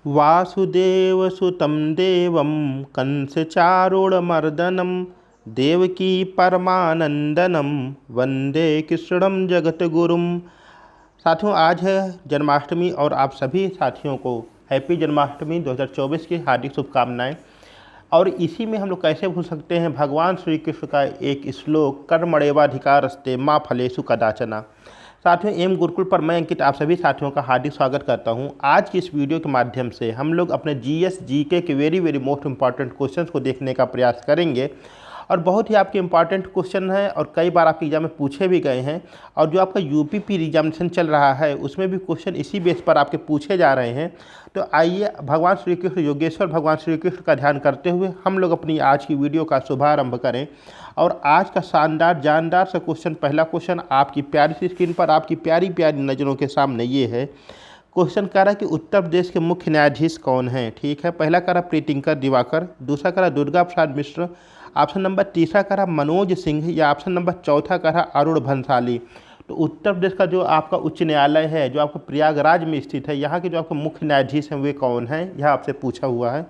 वासुदेवसुतं देवं कंसचारूढमर्दनं देवकी परमानंदनम वंदे कृष्णं जगतगुरुम। साथियों, आज है जन्माष्टमी और आप सभी साथियों को हैप्पी जन्माष्टमी 2024 की हार्दिक शुभकामनाएं। और इसी में हम लोग कैसे भूल सकते हैं भगवान श्री कृष्ण का एक श्लोक, कर्मणेवाधिकारस्ते माँ फलेषु कदाचन। साथियों, एम गुरुकुल पर मैं अंकित आप सभी साथियों का हार्दिक स्वागत करता हूं। आज की इस वीडियो के माध्यम से हम लोग अपने जीएस जीके के वेरी मोस्ट इंपॉर्टेंट क्वेश्चंस को देखने का प्रयास करेंगे। और बहुत ही आपके इंपॉर्टेंट क्वेश्चन हैं और कई बार आपके एग्जाम में पूछे भी गए हैं। और जो आपका यूपीपी एग्जामिनेशन चल रहा है उसमें भी क्वेश्चन इसी बेस पर आपके पूछे जा रहे हैं। तो आइए भगवान श्री कृष्ण योगेश्वर भगवान श्री कृष्ण का ध्यान करते हुए हम लोग अपनी आज की वीडियो का शुभारंभ करें। और आज का शानदार जानदार सा क्वेश्चन, पहला क्वेश्चन आपकी प्यारी सी स्क्रीन पर आपकी प्यारी प्यारी नज़रों के सामने ये है। क्वेश्चन कह रहा है कि उत्तर प्रदेश के मुख्य न्यायाधीश कौन हैं। ठीक है, पहला कह रहा प्रीतिंकर दिवाकर, दूसरा कह रहा दुर्गा प्रसाद मिश्र, ऑप्शन नंबर तीसरा कह रहा मनोज सिंह, या ऑप्शन नंबर चौथा कह रहा अरुण भंसाली। तो उत्तर प्रदेश का जो आपका उच्च न्यायालय है जो आपको प्रयागराज में स्थित है, यहाँ के जो आपके मुख्य न्यायाधीश हैं वे कौन हैं, यह आपसे पूछा हुआ है।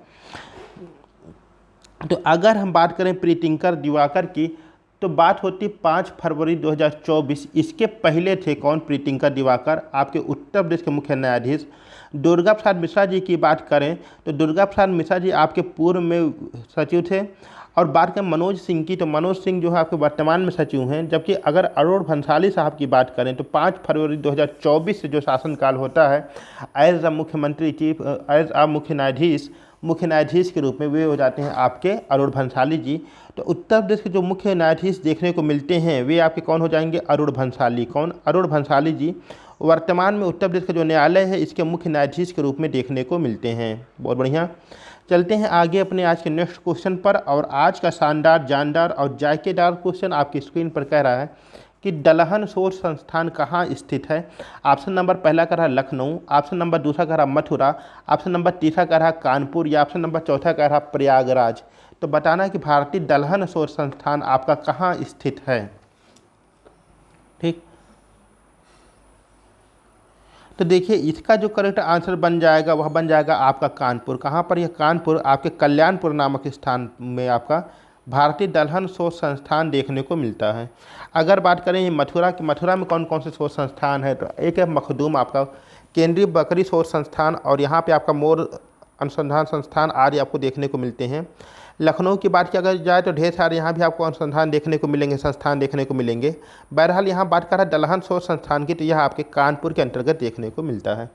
तो अगर हम बात करें प्रीतिंकर दिवाकर की तो बात होती 5 फरवरी 2024। इसके पहले थे कौन? प्रीतिंकर दिवाकर, आपके उत्तर प्रदेश के मुख्य न्यायाधीश। दुर्गा प्रसाद मिश्रा जी की बात करें तो दुर्गा प्रसाद मिश्रा जी आपके पूर्व में सचिव थे। और बात करें मनोज सिंह की तो मनोज सिंह जो है आपके वर्तमान में सचिव हैं। जबकि अगर अरुण भंसाली साहब की बात करें तो 5 फरवरी 2024 से जो शासनकाल होता है एज अ मुख्यमंत्री चीफ एज अ मुख्य न्यायाधीश के रूप में वे हो जाते हैं आपके अरुण भंसाली जी। तो उत्तर प्रदेश के जो मुख्य न्यायाधीश देखने को मिलते हैं वे आपके कौन हो जाएंगे? अरुण भंसाली। कौन? अरुण भंसाली जी वर्तमान में उत्तर प्रदेश का जो न्यायालय है इसके मुख्य न्यायाधीश के रूप में देखने को मिलते हैं। बहुत बढ़िया, चलते हैं आगे अपने आज के नेक्स्ट क्वेश्चन पर। और आज का शानदार जानदार और जायकेदार क्वेश्चन आपकी स्क्रीन पर कह रहा है कि दलहन शोध संस्थान कहाँ स्थित है। ऑप्शन नंबर पहला कह रहा लखनऊ, ऑप्शन नंबर दूसरा कह रहा मथुरा, ऑप्शन नंबर तीसरा कह रहा कानपुर, या ऑप्शन नंबर चौथा कह रहा प्रयागराज। तो बताना कि भारतीय दलहन शोध संस्थान आपका कहाँ स्थित है। ठीक, तो देखिए इसका जो करेक्ट आंसर बन जाएगा वह बन जाएगा आपका कानपुर। कहाँ पर? यह कानपुर आपके कल्याणपुर नामक स्थान में आपका भारतीय दलहन शोध संस्थान देखने को मिलता है। अगर बात करें मथुरा की, मथुरा में कौन कौन से शोध संस्थान है तो एक है मखदूम आपका केंद्रीय बकरी शोध संस्थान, और यहाँ पे आपका मोर अनुसंधान संस्थान आदि आपको देखने को मिलते हैं। लखनऊ की बात किया अगर जाए तो ढेर सारे यहाँ भी आपको अनुसंधान देखने को मिलेंगे, संस्थान देखने को मिलेंगे। बहरहाल यहाँ बात कर रहा है दलहन शोध संस्थान की तो यह आपके कानपुर के अंतर्गत देखने को मिलता है।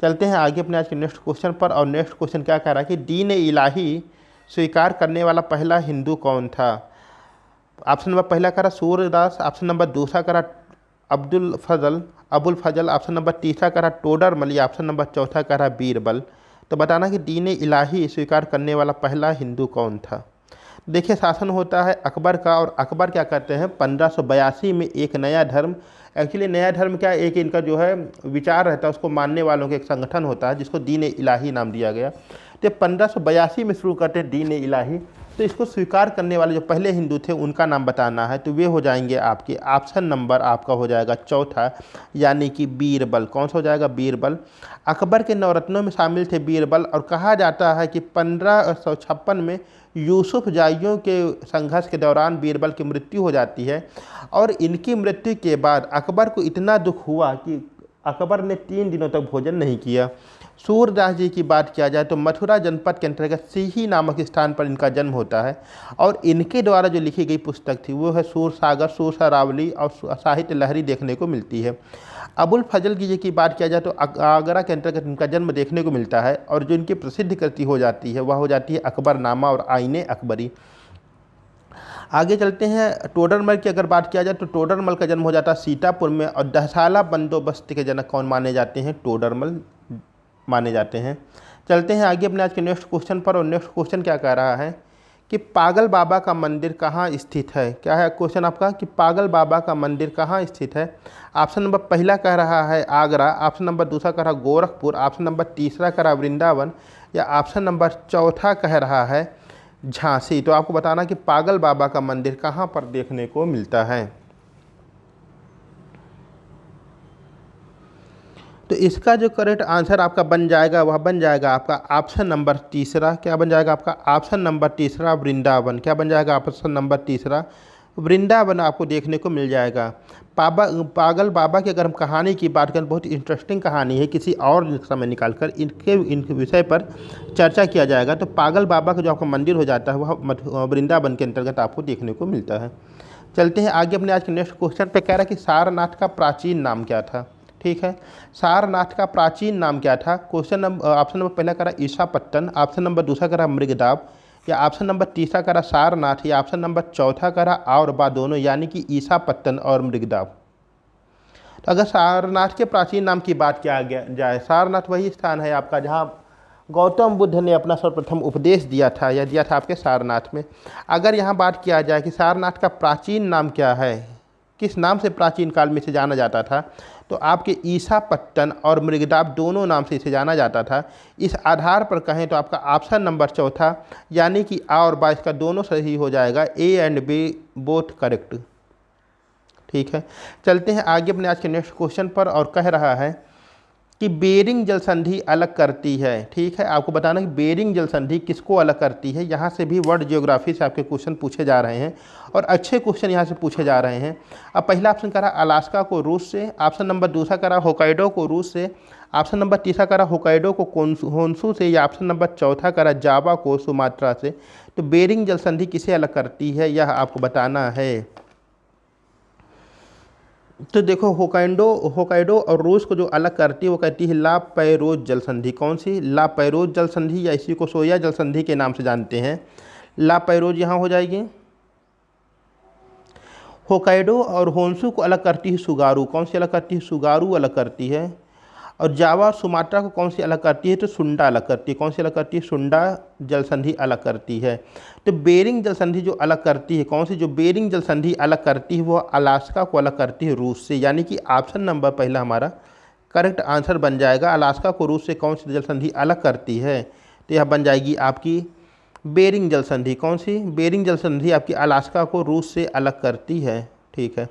चलते हैं आगे अपने आज के नेक्स्ट क्वेश्चन पर। और नेक्स्ट क्वेश्चन क्या कह रहा है कि दीन इलाही स्वीकार करने वाला पहला हिंदू कौन था। ऑप्शन नंबर पहला कह रहा सूर्यदास, ऑप्शन नंबर दूसरा कह रहा अबुल फजल, ऑप्शन नंबर तीसरा कह रहा टोडरमल, या ऑप्शन नंबर चौथा कह रहा बीरबल। तो बताना कि दीन इलाही स्वीकार करने वाला पहला हिंदू कौन था। देखिए शासन होता है अकबर का, और अकबर क्या करते हैं 1582 में एक नया धर्म, एक्चुअली नया धर्म क्या, एक इनका जो है विचार रहता है उसको मानने वालों का एक संगठन होता है जिसको दीन इलाही नाम दिया गया। तो 1582 में शुरू करते हैं दीन इलाही। तो इसको स्वीकार करने वाले जो पहले हिंदू थे उनका नाम बताना है। तो वे हो जाएंगे आपके ऑप्शन नंबर आपका हो जाएगा चौथा, यानी कि बीरबल। कौन सा हो जाएगा? बीरबल। अकबर के नवरत्नों में शामिल थे बीरबल। और कहा जाता है कि 1556 में यूसुफ जाइयों के संघर्ष के दौरान बीरबल की मृत्यु हो जाती है। और इनकी मृत्यु के बाद अकबर को इतना दुख हुआ कि अकबर ने 3 दिनों तक भोजन नहीं किया। सूरदास जी की बात किया जाए तो मथुरा जनपद के अंतर्गत सीही नामक स्थान पर इनका जन्म होता है। और इनके द्वारा जो लिखी गई पुस्तक थी वो है सूर सागर, सूर सरावली और साहित्य लहरी देखने को मिलती है। अबुल फजल जी की बात किया जाए तो आगरा के अंतर्गत इनका जन्म देखने को मिलता है। और जो इनकी प्रसिद्ध कृति हो जाती है वह हो जाती है अकबरनामा और आईने अकबरी। आगे चलते हैं टोडरमल की अगर बात किया जाए तो टोडरमल का जन्म हो जाता है सीतापुर में। और दहसाला बंदोबस्त के जनक कौन माने जाते हैं? टोडरमल माने जाते हैं। चलते हैं आगे अपने आज के नेक्स्ट क्वेश्चन पर। और नेक्स्ट क्वेश्चन क्या कह रहा है कि पागल बाबा का मंदिर कहाँ स्थित है। क्या है क्वेश्चन आपका कि पागल बाबा का मंदिर कहाँ स्थित है। ऑप्शन नंबर पहला कह रहा है आगरा, ऑप्शन नंबर दूसरा कह रहा गोरखपुर, ऑप्शन नंबर तीसरा कह रहा वृंदावन, या ऑप्शन नंबर चौथा कह रहा है झांसी। तो आपको बताना कि पागल बाबा का मंदिर कहाँ पर देखने को मिलता है। तो इसका जो करेक्ट आंसर आपका बन जाएगा वह बन जाएगा आपका ऑप्शन नंबर तीसरा। क्या बन जाएगा आपका ऑप्शन नंबर तीसरा, वृंदावन। क्या बन जाएगा ऑप्शन नंबर तीसरा, वृंदावन आपको देखने को मिल जाएगा। पागल बाबा की अगर हम कहानी की बात करें, बहुत इंटरेस्टिंग कहानी है, किसी और समय निकालकर इनके विषय पर चर्चा किया जाएगा। तो पागल बाबा का जो आपका मंदिर हो जाता है वह वृंदावन के अंतर्गत आपको देखने को मिलता है। चलते हैं आगे अपने आज के नेक्स्ट क्वेश्चन पे। कह रहा है कि सारनाथ का प्राचीन नाम क्या था। ठीक है, सारनाथ का प्राचीन नाम क्या था। क्वेश्चन नंबर ऑप्शन नंबर पहला करा ईसापट्टन, ऑप्शन नंबर दूसरा करा मृगदाब, या ऑप्शन नंबर तीसरा करा सारनाथ, या ऑप्शन नंबर चौथा करा और बा दोनों, यानी कि ईसापट्टन और मृगदाब। तो अगर सारनाथ के प्राचीन नाम की बात किया गया जाए, सारनाथ वही स्थान है आपका जहाँ गौतम बुद्ध ने अपना सर्वप्रथम उपदेश दिया था, या दिया था आपके सारनाथ में। अगर यहाँ बात किया जाए कि सारनाथ का प्राचीन नाम क्या है, किस नाम से प्राचीन काल में इसे जाना जाता था, तो आपके ईसापट्टन और मृगदाब दोनों नाम से इसे जाना जाता था। इस आधार पर कहें तो आपका ऑप्शन नंबर चौथा, यानी कि आ और बा, इसका दोनों सही हो जाएगा, A and B both correct. ठीक है, चलते हैं आगे अपने आज के नेक्स्ट क्वेश्चन पर। और कह रहा है कि बेरिंग जल संधि अलग करती है। ठीक है, आपको बताना कि बेरिंग जल संधि किसको अलग करती है। यहाँ से भी वर्ल्ड ज्योग्राफी से आपके क्वेश्चन पूछे जा रहे हैं और अच्छे क्वेश्चन यहाँ से पूछे जा रहे हैं। अब पहला ऑप्शन करा अलास्का को रूस से, ऑप्शन नंबर दूसरा करा होकाइडो को रूस से, ऑप्शन नंबर तीसरा करा होकाइडो को होन्शु से, या ऑप्शन नंबर चौथा करा जावा को सुमात्रा से। तो बेरिंग जल संधि किसे अलग करती है यह आपको बताना है। तो देखो होकाइडो और रूस को जो अलग करती है वो कहती है ला पैरोज जल संधि। कौन सी, ला पैरोज जल संधि, या इसी को सोया जल संधि के नाम से जानते हैं। ला पैरोज यहाँ हो जाएगी। होकाइडो और होन्शु को अलग करती है सुगारू। कौन सी अलग करती है, सुगारू अलग करती है। और जावा और सुमात्रा को कौन सी अलग करती है, तो सुंडा अलग करती है। कौन सी अलग करती है, सुंडा जल संधि अलग करती है। तो बेरिंग जल संधि जो अलग करती है, कौन सी, जो बेरिंग जल संधि अलग करती है वो अलास्का को अलग करती है रूस से, यानी कि ऑप्शन नंबर पहला हमारा करेक्ट आंसर बन जाएगा। अलास्का को रूस से कौन सी जल संधि अलग करती है, तो यह बन जाएगी आपकी बेरिंग जल संधि। कौन सी, बेरिंग जल संधि आपकी अलास्का को रूस से अलग करती है। ठीक है,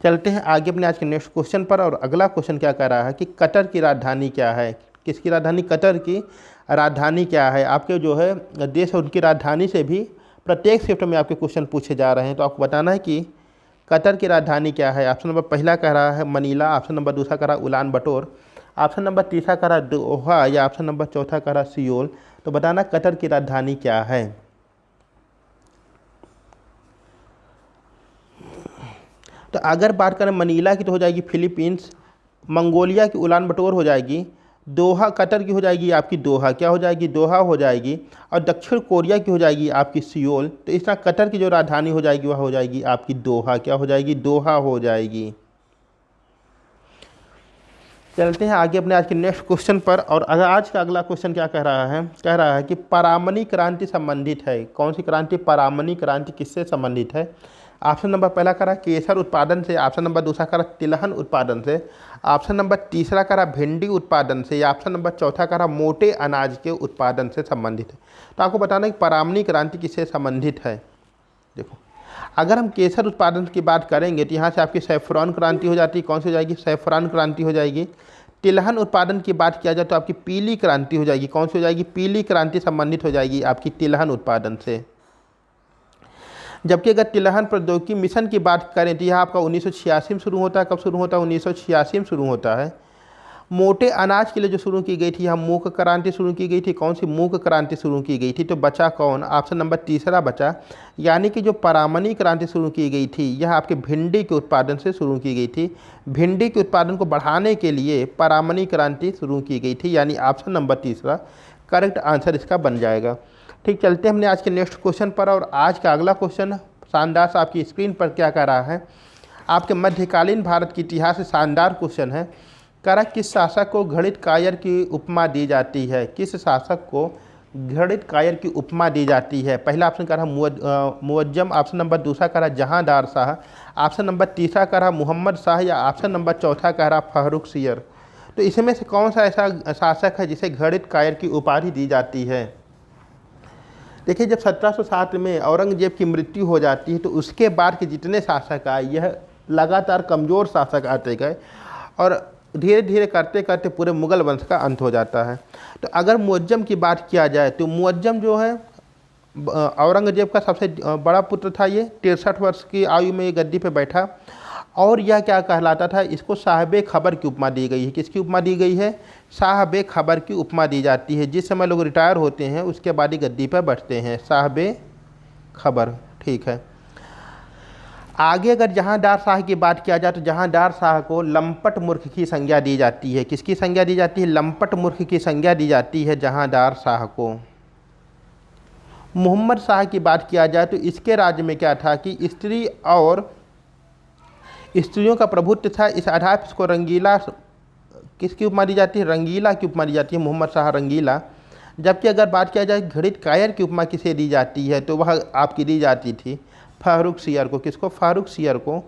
चलते हैं आगे अपने आज के नेक्स्ट क्वेश्चन पर। और अगला क्वेश्चन क्या कह रहा है कि कतर की राजधानी क्या है। किसकी राजधानी, कतर की राजधानी क्या है। आपके जो है देश है उनकी राजधानी से भी प्रत्येक शिफ्ट में आपके क्वेश्चन पूछे जा रहे हैं। तो आपको बताना है कि कतर की राजधानी क्या है। ऑप्शन नंबर पहला कह रहा है मनीला, ऑप्शन नंबर दूसरा कह रहा है उलान बटोर, ऑप्शन नंबर तीसरा कह रहा है दोहा, या ऑप्शन नंबर चौथा कह रहा है सियोल। तो बताना कतर की राजधानी क्या है। तो अगर बात करें मनीला की तो हो जाएगी फिलीपींस, मंगोलिया की उलान बटोर हो जाएगी, दोहा कतर की हो जाएगी आपकी दोहा, क्या हो जाएगी, दोहा हो जाएगी, और दक्षिण कोरिया की हो जाएगी आपकी सियोल। तो इस तरह कतर की जो राजधानी हो जाएगी वह हो जाएगी आपकी दोहा। क्या हो जाएगी, दोहा हो जाएगी। चलते हैं आगे अपने आज के नेक्स्ट क्वेश्चन पर। और अगर आज का अगला क्वेश्चन क्या कह रहा है कि परामनी क्रांति संबंधित है। कौन सी क्रांति, परामनी क्रांति किससे संबंधित है। ऑप्शन नंबर पहला करा केसर उत्पादन से, ऑप्शन नंबर दूसरा करा तिलहन उत्पादन से, ऑप्शन नंबर तीसरा करा भिंडी उत्पादन से, या ऑप्शन नंबर चौथा करा मोटे अनाज के उत्पादन से संबंधित है। तो आपको बताना है कि परामनी क्रांति किससे संबंधित है। देखो, अगर हम केसर उत्पादन की बात करेंगे तो यहाँ से आपकी सैफरॉन क्रांति हो जाती है। कौन सी हो जाएगी, सैफरॉन क्रांति हो जाएगी। तिलहन उत्पादन की बात किया जाए तो आपकी पीली क्रांति हो जाएगी। कौन सी हो जाएगी, पीली क्रांति संबंधित हो जाएगी आपकी तिलहन उत्पादन से। जबकि अगर तिलहन प्रौद्योगिकी मिशन की बात करें तो यह आपका 1986 में शुरू होता है। कब शुरू होता है, 1986 में शुरू होता है। मोटे अनाज के लिए जो शुरू की गई थी, यहाँ मूक क्रांति शुरू की गई थी। कौन सी, मूक क्रांति शुरू की गई थी। तो बचा कौन, ऑप्शन नंबर तीसरा बचा, यानी कि जो परामनी क्रांति शुरू की गई थी यह आपके भिंडी के उत्पादन से शुरू की गई थी। भिंडी के उत्पादन को बढ़ाने के लिए परामनी क्रांति शुरू की गई थी, यानी ऑप्शन नंबर तीसरा करेक्ट आंसर इसका बन जाएगा। ठीक, चलते हैं हमने आज के नेक्स्ट क्वेश्चन पर। और आज का अगला क्वेश्चन शानदार सा आपकी स्क्रीन पर क्या कह रहा है, आपके मध्यकालीन भारत के इतिहास से शानदार क्वेश्चन है। कह रहा किस शासक को घड़ित कायर की उपमा दी जाती है। किस शासक को घड़ित कायर की उपमा दी जाती है। पहला ऑप्शन कह रहा मुअज्जम, ऑप्शन नंबर दूसरा कह रहा जहांदार शाह, ऑप्शन नंबर तीसरा कह रहा मोहम्मद शाह, या ऑप्शन नंबर चौथा कह रहा फारूक सियर। तो इसमें से कौन सा ऐसा शासक है जिसे घड़ित कायर की उपाधि दी जाती है। देखिए, जब 1707 में औरंगजेब की मृत्यु हो जाती है तो उसके बाद के जितने शासक आए यह लगातार कमज़ोर शासक आते गए, और धीरे धीरे करते करते पूरे मुग़ल वंश का अंत हो जाता है। तो अगर मुअज्जम की बात किया जाए तो मुअज्जम जो है औरंगजेब का सबसे बड़ा पुत्र था। ये 63 वर्ष की आयु में ये गद्दी पे बैठा और यह क्या कहलाता था, इसको साहिब खबर की उपमा दी गई है। किसकी उपमा दी गई है? साहिब खबर की उपमा दी जाती है। जिस समय लोग रिटायर होते हैं उसके बाद ही गद्दी पर बैठते हैं, साहिब खबर। ठीक है, आगे अगर जहांदार शाह की बात किया जाए तो जहांदार शाह को लंपट मूर्ख की संज्ञा दी जाती है। किसकी संज्ञा दी जाती है? लंपट मूर्ख की संज्ञा दी जाती है जहांदार शाह को। मोहम्मद शाह की बात किया जाए तो इसके राज्य में क्या था कि स्त्री और स्त्रियों का प्रभुत्व था। इस आधार पर इसको रंगीला किसकी उपमा दी जाती है? रंगीला की उपमा दी जाती है, मोहम्मद शाह रंगीला। जबकि अगर बात किया जाए घड़ित कायर की उपमा किसे दी जाती है तो वह आपकी दी जाती थी फारूक सियर को। किसको? फारूक सियर को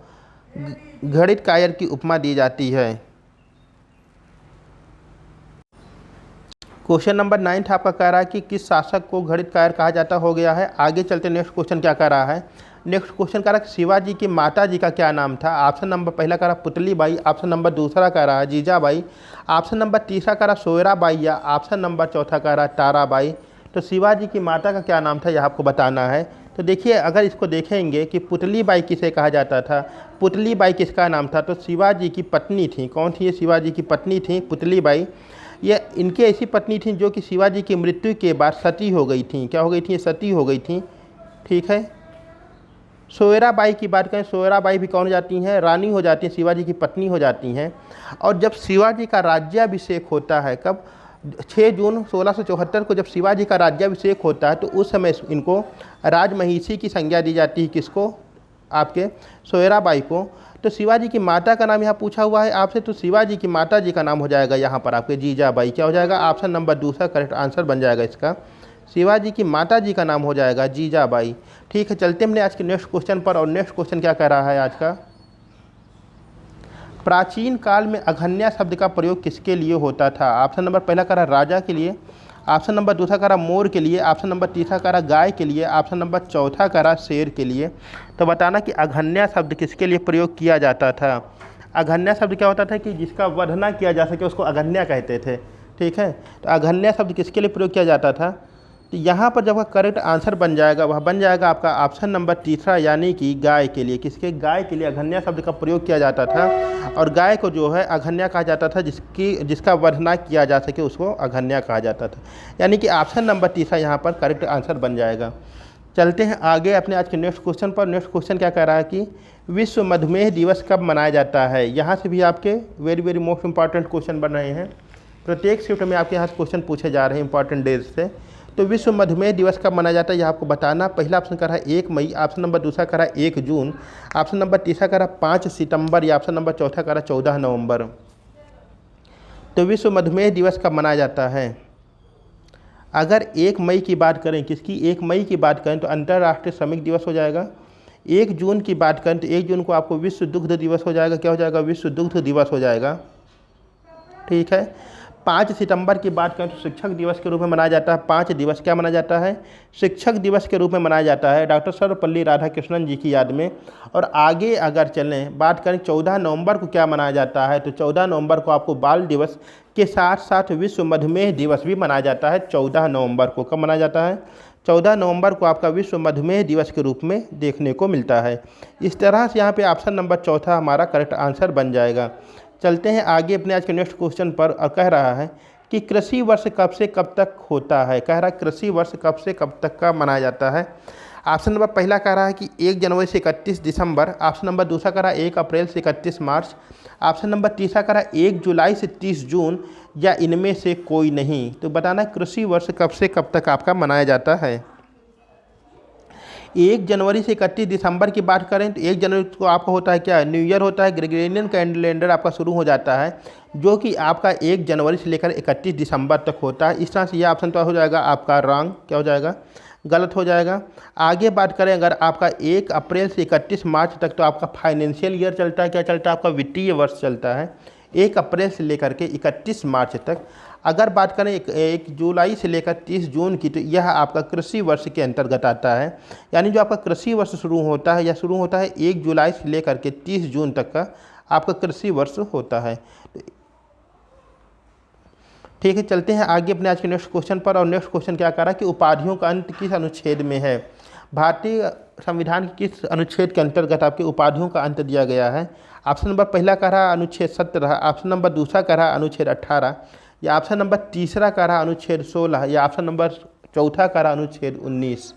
घड़ित कायर की उपमा दी जाती है। क्वेश्चन नंबर 9 आपका कह रहा है कि किस शासक को घड़ित कायर कहा जाता हो गया है। आगे चलते नेक्स्ट क्वेश्चन क्या कह रहा है। नेक्स्ट क्वेश्चन कह रहा है शिवाजी की माता जी का क्या नाम था। ऑप्शन नंबर पहला कह रहा पुतली बाई, ऑप्शन नंबर दूसरा कह रहा है जीजाबाई, ऑप्शन नंबर तीसरा कह रहा सोयराबाई या ऑप्शन नंबर चौथा कह रहा ताराबाई। तो शिवाजी की माता का क्या नाम था यह आपको बताना है। तो देखिए अगर इसको देखेंगे कि पुतली बाई किसे कहा जाता था, पुतली बाई किसका नाम था? तो शिवाजी की पत्नी थी। कौन थी ये? शिवाजी की पत्नी थी पुतली बाई। ये इनकी ऐसी पत्नी थी जो कि शिवाजी की मृत्यु के बाद सती हो गई थी। क्या हो गई थी? सती हो गई थी। ठीक है, सोयराबाई की बात करें, सोयराबाई भी कौन हो जाती हैं? रानी हो जाती हैं, शिवाजी की पत्नी हो जाती हैं। और जब शिवाजी का राज्याभिषेक होता है, कब? 6 जून 1674 को जब शिवाजी का राज्याभिषेक होता है तो उस समय इनको राजमहिषी की संज्ञा दी जाती है। किसको? आपके सोयराबाई को। तो शिवाजी की माता का नाम यहाँ पूछा हुआ है आपसे, तो शिवाजी की माता जी का नाम हो जाएगा यहाँ पर आपके जीजाबाई। क्या हो जाएगा? ऑप्शन नंबर दूसरा करेक्ट आंसर बन जाएगा इसका। शिवाजी की माता जी का नाम हो जाएगा जीजाबाई। ठीक है, चलते हमने आज के नेक्स्ट क्वेश्चन पर। और नेक्स्ट क्वेश्चन क्या कह रहा है आज का? प्राचीन काल में अघन्या शब्द का प्रयोग किसके लिए होता था। ऑप्शन नंबर पहला कह रहा राजा के लिए, ऑप्शन नंबर दूसरा कह रहा मोर के लिए, ऑप्शन नंबर तीसरा कह रहा गाय के लिए, ऑप्शन नंबर चौथा कह रहा शेर के लिए। तो बताना कि अघन्या शब्द किसके लिए प्रयोग किया जाता था। अघन्या शब्द क्या होता था कि जिसका वध ना किया जा सके उसको अघन्या कहते थे। ठीक है, तो अघन्या शब्द किसके लिए प्रयोग किया जाता था। तो यहाँ पर जब करेक्ट आंसर बन जाएगा वह बन जाएगा आपका ऑप्शन नंबर तीसरा, यानी कि गाय के लिए। किसके? गाय के लिए अघन्या शब्द का प्रयोग किया जाता था। और गाय को जो है अघन्या कहा जाता था, जिसका वध ना किया जा सके उसको अघन्या कहा जाता था। यानी कि ऑप्शन नंबर तीसरा यहाँ पर करेक्ट आंसर बन जाएगा। चलते हैं आगे अपने आज के नेक्स्ट क्वेश्चन पर। नेक्स्ट क्वेश्चन क्या कह रहा है कि विश्व मधुमेह दिवस कब मनाया जाता है। यहाँ से भी आपके very very most important question बन रहे हैं। प्रत्येक शिफ्ट में आपके यहाँ से क्वेश्चन पूछे जा रहे हैं इंपॉर्टेंट डेज से। तो विश्व मधुमेह दिवस कब मनाया जाता है यह आपको बताना। पहला ऑप्शन कर रहा है 1 मई, ऑप्शन नंबर दूसरा कर रहा है 1 जून, ऑप्शन नंबर तीसरा कर रहा है 5 सितंबर या ऑप्शन नंबर चौथा कर रहा है 14 नवंबर। तो विश्व मधुमेह दिवस कब मनाया जाता है। अगर 1 मई की बात करें, किसकी? 1 मई की बात करें तो अंतर्राष्ट्रीय श्रमिक दिवस हो जाएगा। 1 जून की बात करें तो 1 जून को आपको विश्व दुग्ध दिवस हो जाएगा। क्या हो जाएगा? विश्व दुग्ध दिवस हो जाएगा। ठीक है, 5 सितंबर की बात करें तो शिक्षक दिवस के रूप में मनाया जाता है। 5 दिवस क्या मनाया जाता है? शिक्षक दिवस के रूप में मनाया जाता है डॉक्टर सर्वपल्ली राधाकृष्णन जी की याद में। और आगे अगर चलें बात करें 14 नवंबर को क्या मनाया जाता है, तो 14 नवंबर को आपको बाल दिवस के साथ साथ विश्व मधुमेह दिवस भी मनाया जाता है। 14 नवंबर को कब मनाया जाता है? 14 नवंबर को आपका विश्व मधुमेह दिवस के रूप में देखने को मिलता है। इस तरह से यहाँ पे ऑप्शन नंबर चौथा हमारा करेक्ट आंसर बन जाएगा। चलते हैं आगे अपने आज के नेक्स्ट क्वेश्चन पर। और कह रहा है कि कृषि वर्ष कब से कब तक होता है। कह रहा है कृषि वर्ष कब से कब तक का मनाया जाता है। ऑप्शन नंबर पहला कह रहा है कि 1 जनवरी से 31 दिसंबर, ऑप्शन नंबर दूसरा कह रहा है 1 अप्रैल से 31 मार्च, ऑप्शन नंबर तीसरा कह रहा है 1 जुलाई से 30 जून या इनमें से कोई नहीं। तो बताना कृषि वर्ष कब से कब तक आपका मनाया जाता है। 1 जनवरी से 31 दिसंबर की बात करें तो 1 जनवरी को आपका होता है क्या? न्यू ईयर होता है, ग्रेगोरियन कैलेंडर आपका शुरू हो जाता है, जो कि आपका 1 जनवरी से लेकर 31 दिसंबर तक होता है। इस तरह से यह ऑप्शन तो हो जाएगा आपका रॉन्ग। क्या हो जाएगा? गलत हो जाएगा। आगे बात करें अगर आपका 1 अप्रैल से 31 मार्च तक तो आपका फाइनेंशियल ईयर चलता है। क्या चलता है? आपका वित्तीय वर्ष चलता है 1 अप्रैल से लेकर के 31 मार्च तक। अगर बात करें 1 जुलाई से लेकर 30 जून की तो यह आपका कृषि वर्ष के अंतर्गत आता है। यानी जो आपका कृषि वर्ष शुरू होता है, यह शुरू होता है 1 जुलाई से लेकर के 30 जून तक का आपका कृषि वर्ष होता है। ठीक है, चलते हैं आगे अपने आज के नेक्स्ट क्वेश्चन पर। और नेक्स्ट क्वेश्चन क्या कह रहा है कि उपाधियों का अंत किस अनुच्छेद में है। भारतीय संविधान के किस अनुच्छेद के अंतर्गत आपकी उपाधियों का अंत दिया गया है। ऑप्शन नंबर पहला कह रहा अनुच्छेद 17, ऑप्शन नंबर दूसरा कह रहा अनुच्छेद 18, या ऑप्शन नंबर तीसरा कह रहा अनुच्छेद 16, या ऑप्शन नंबर चौथा कह रहा अनुच्छेद 19।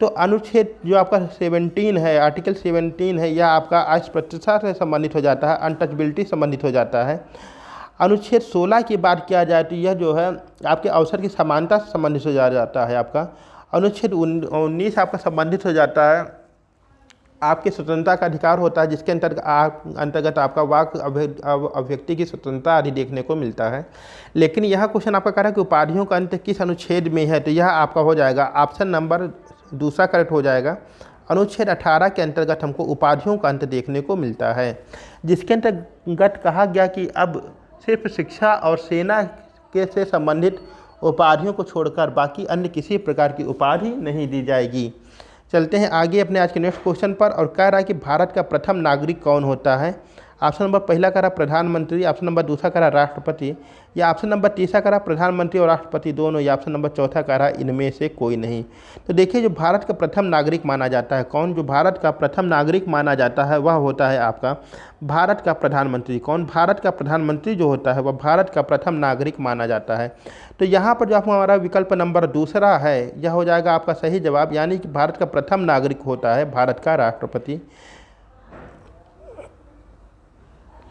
तो अनुच्छेद जो आपका 17 है, आर्टिकल 17 है, यह आपका अस्पृश्यता से संबंधित हो जाता है, अनटचबिलिटी संबंधित हो जाता है। अनुच्छेद 16 की बात किया जाए तो यह जो है आपके अवसर की समानता से संबंधित हो जाता है आपका। अनुच्छेद 19 आपका संबंधित हो जाता है आपके स्वतंत्रता का अधिकार होता है, जिसके अंतर्गत आपका वाक अभिव्यक्ति की स्वतंत्रता आदि देखने को मिलता है। लेकिन यह क्वेश्चन आपका कह रहा है कि उपाधियों का अंत किस अनुच्छेद में है, तो यह आपका हो जाएगा ऑप्शन नंबर दूसरा करेक्ट हो जाएगा। अनुच्छेद 18 के अंतर्गत हमको उपाधियों का अंत देखने को मिलता है, जिसके अंतर्गत कहा गया कि अब सिर्फ शिक्षा और सेना के से संबंधित उपाधियों को छोड़कर बाकी अन्य किसी प्रकार की उपाधि नहीं दी जाएगी। चलते हैं आगे अपने आज के नेक्स्ट क्वेश्चन पर। और कह रहा है कि भारत का प्रथम नागरिक कौन होता है। ऑप्शन नंबर पहला कह रहा प्रधानमंत्री, ऑप्शन नंबर दूसरा कह रहा राष्ट्रपति, या ऑप्शन नंबर तीसरा कह रहा प्रधानमंत्री और राष्ट्रपति दोनों, या ऑप्शन नंबर चौथा कह रहा इनमें से कोई नहीं। तो देखिए, जो भारत का प्रथम नागरिक माना जाता है कौन, जो भारत का प्रथम नागरिक माना जाता है वह होता है आपका भारत का प्रधानमंत्री। कौन, भारत का प्रधानमंत्री जो होता है वह भारत का प्रथम नागरिक माना जाता है। तो यहाँ पर जो आपका हमारा विकल्प नंबर दूसरा है यह हो जाएगा आपका सही जवाब, यानी कि भारत का प्रथम नागरिक होता है भारत का राष्ट्रपति।